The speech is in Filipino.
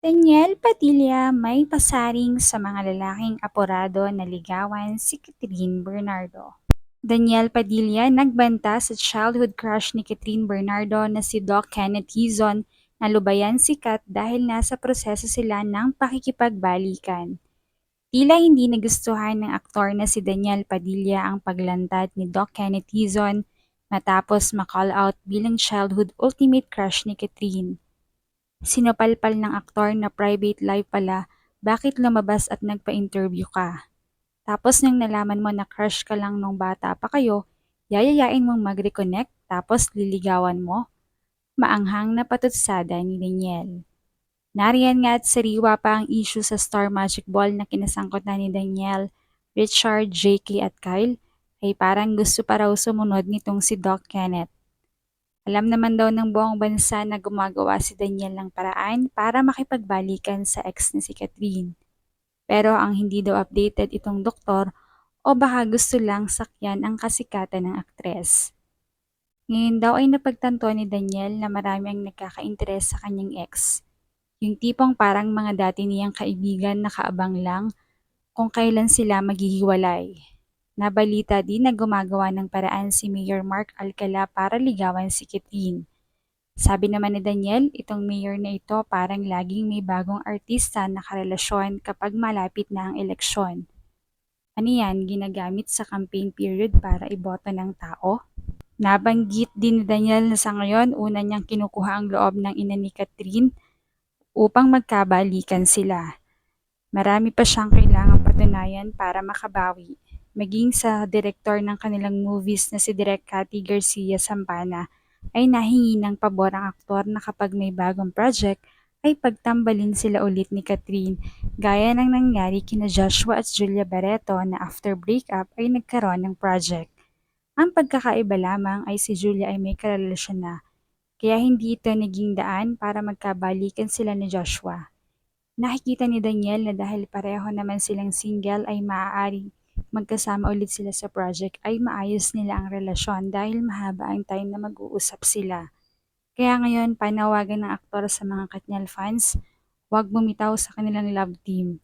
Daniel Padilla may pasaring sa mga lalaking apurado na ligawan si Catherine Bernardo. Daniel Padilla nagbanta sa childhood crush ni Catherine Bernardo na si Doc Kenneth Hizon na lubayan sikat dahil nasa proseso sila ng pakikipagbalikan. Tila hindi nagustuhan ng aktor na si Daniel Padilla ang paglantad ni Doc Kenneth Hizon matapos ma-call out bilang childhood ultimate crush ni Catherine. Sinopalpal ng aktor na private life pala, bakit lumabas at nagpa-interview ka? Tapos nang nalaman mo na crush ka lang nung bata pa kayo, yayayain mong mag-reconnect tapos liligawan mo? Maanghang na patutsada ni Daniel. Nariyan nga at sariwa pa ang issue sa Star Magic Ball na kinasangkutan ni Daniel, Richard, JK at Kyle ay parang gusto pa raw sumunod nitong si Doc Kenneth. Alam naman daw ng buong bansa na gumagawa si Daniel ng paraan para makipagbalikan sa ex na si Catherine. Pero ang hindi daw updated itong doktor o baka gusto lang sakyan ang kasikatan ng aktres. Ngayon daw ay napagtanto ni Daniel na marami ang nagkaka-interes sa kanyang ex. Yung tipong parang mga dati niyang kaibigan na kaabang lang kung kailan sila maghihiwalay. Nabalita din na gumagawa ng paraan si Mayor Mark Alcala para ligawan si Catherine. Sabi naman ni Daniel, itong mayor na ito parang laging may bagong artista na karelasyon kapag malapit na ang eleksyon. Ano yan, ginagamit sa campaign period para iboto ng tao? Nabanggit din ni Daniel na sa ngayon una niyang kinukuha ang loob ng ina ni Catherine upang magkabalikan sila. Marami pa siyang kailangang patunayan para makabawi, maging sa direktor ng kanilang movies na si Direk Cathy Garcia Sambana ay nahingi ng pabor ang aktor na kapag may bagong project ay pagtambalin sila ulit ni Catherine gaya ng nangyari kina Joshua at Julia Barreto na after breakup ay nagkaroon ng project. Ang pagkakaiba lamang ay si Julia ay may karelasyon na, kaya hindi ito naging daan para magkabalikan sila ni Joshua. Nakikita ni Daniel na dahil pareho naman silang single ay maaari magkasama ulit sila sa project ay maayos nila ang relasyon dahil mahaba ang time na mag-uusap sila. Kaya ngayon panawagan ng aktor sa mga Katniel fans, huwag bumitaw sa kanilang love team.